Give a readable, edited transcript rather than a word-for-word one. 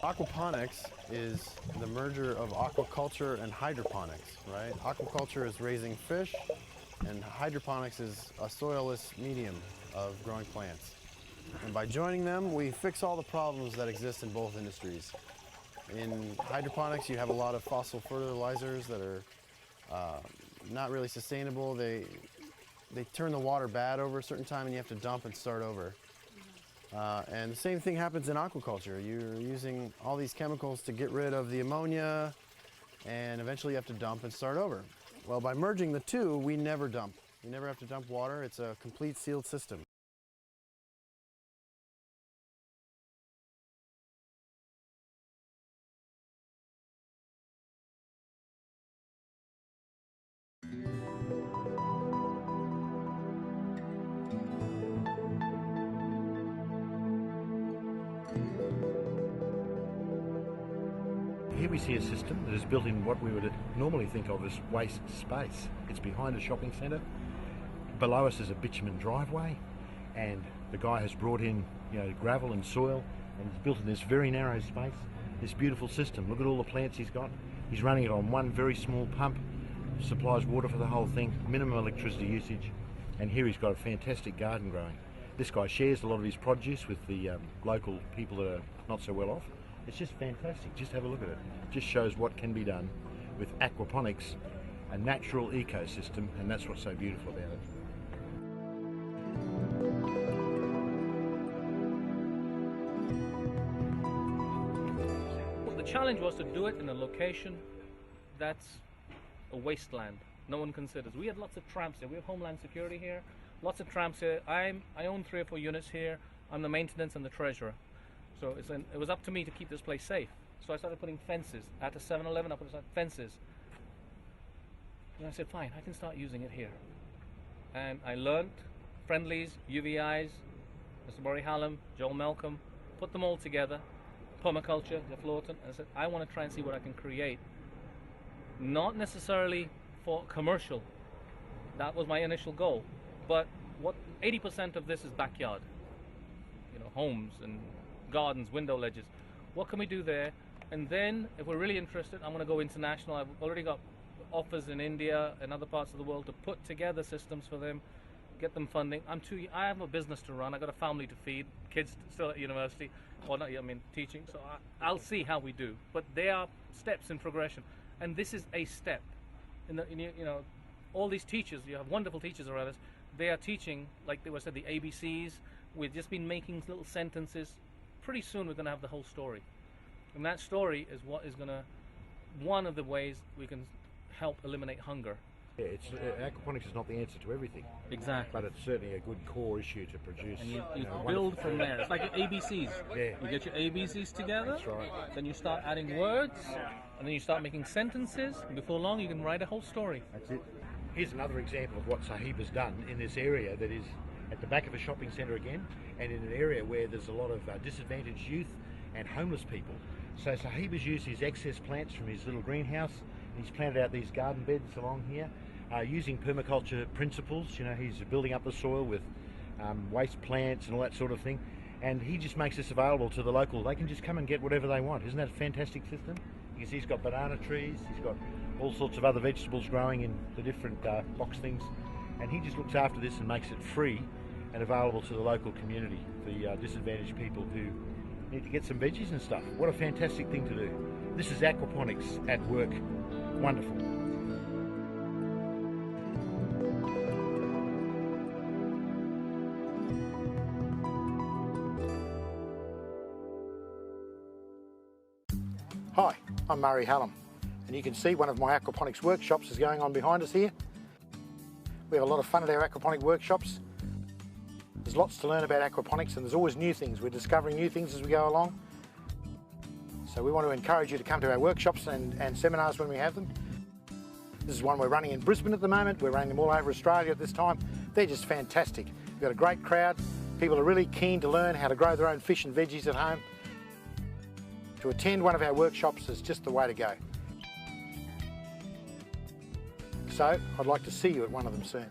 Aquaponics is the merger of aquaculture and hydroponics, right? Aquaculture is raising fish, and hydroponics is a soilless medium of growing plants. And by joining them, we fix all the problems that exist in both industries. In hydroponics, you have a lot of fossil fertilizers that are not really sustainable. They turn the water bad over a certain time, and you have to dump and start over. And the same thing happens in aquaculture. You're using all these chemicals to get rid of the ammonia, and eventually you have to dump and start over. Well, by merging the two, we never dump. We never have to dump water. It's a complete sealed system. Here we see a system that is built in what we would normally think of as waste space. It's behind a shopping centre. Below us is a bitumen driveway, and the guy has brought in, gravel and soil, and he's built in this very narrow space this beautiful system. Look at all the plants he's got. He's running it on one very small pump, supplies water for the whole thing, minimum electricity usage, and here he's got a fantastic garden growing. This guy shares a lot of his produce with the local people that are not so well off. It's just fantastic. Just have a look at it. It just shows what can be done with aquaponics, a natural ecosystem, and that's what's so beautiful about it. Well, the challenge was to do it in a location that's a wasteland. No one considers. We had lots of tramps here. We have Homeland Security here. Lots of tramps here. I own 3 or 4 units here. I'm the maintenance and the treasurer. So it was up to me to keep this place safe. So I started putting fences. At a 7-Eleven, I put fences. And I said, fine, I can start using it here. And I learned friendlies, UVIs, Mr. Murray Hallam, Joel Malcolm, put them all together, permaculture, Jeff Lawton, and I said, I want to try and see what I can create. Not necessarily for commercial. That was my initial goal. But 80% of this is backyard. Homes and gardens, window ledges. What can we do there? And then, if we're really interested, I'm going to go international. I've already got offers in India and other parts of the world to put together systems for them, get them funding. I have a business to run. I got a family to feed, kids still at university, or not, teaching. So I'll see how we do. But there are steps in progression, and this is a step. All these teachers, you have wonderful teachers around us. They are teaching, like they were said, the ABCs. We've just been making little sentences. Pretty soon we're going to have the whole story, and that story is one of the ways we can help eliminate hunger. Yeah, aquaponics is not the answer to everything. Exactly. But it's certainly a good core issue to produce. And you build from there. It's like your ABCs. Yeah. You get your ABCs together. That's right. Then you start adding words, and then you start making sentences. And before long, you can write a whole story. That's it. Here's another example of what Sahib has done in this area that is at the back of a shopping centre again, and in an area where there's a lot of disadvantaged youth and homeless people. So Sahib has used his excess plants from his little greenhouse, and he's planted out these garden beds along here, using permaculture principles. He's building up the soil with waste plants and all that sort of thing, and he just makes this available to the local. They can just come and get whatever they want. Isn't that a fantastic system? You can see he's got banana trees, he's got all sorts of other vegetables growing in the different box things, and he just looks after this and makes it free and available to the local community, the disadvantaged people who need to get some veggies and stuff. What a fantastic thing to do. This is aquaponics at work. Wonderful. Hi, I'm Murray Hallam, and you can see one of my aquaponics workshops is going on behind us here. We have a lot of fun at our aquaponic workshops. There's lots to learn about aquaponics, and there's always new things. We're discovering new things as we go along. So we want to encourage you to come to our workshops and seminars when we have them. This is one we're running in Brisbane at the moment. We're running them all over Australia at this time. They're just fantastic. We've got a great crowd. People are really keen to learn how to grow their own fish and veggies at home. To attend one of our workshops is just the way to go. So I'd like to see you at one of them soon.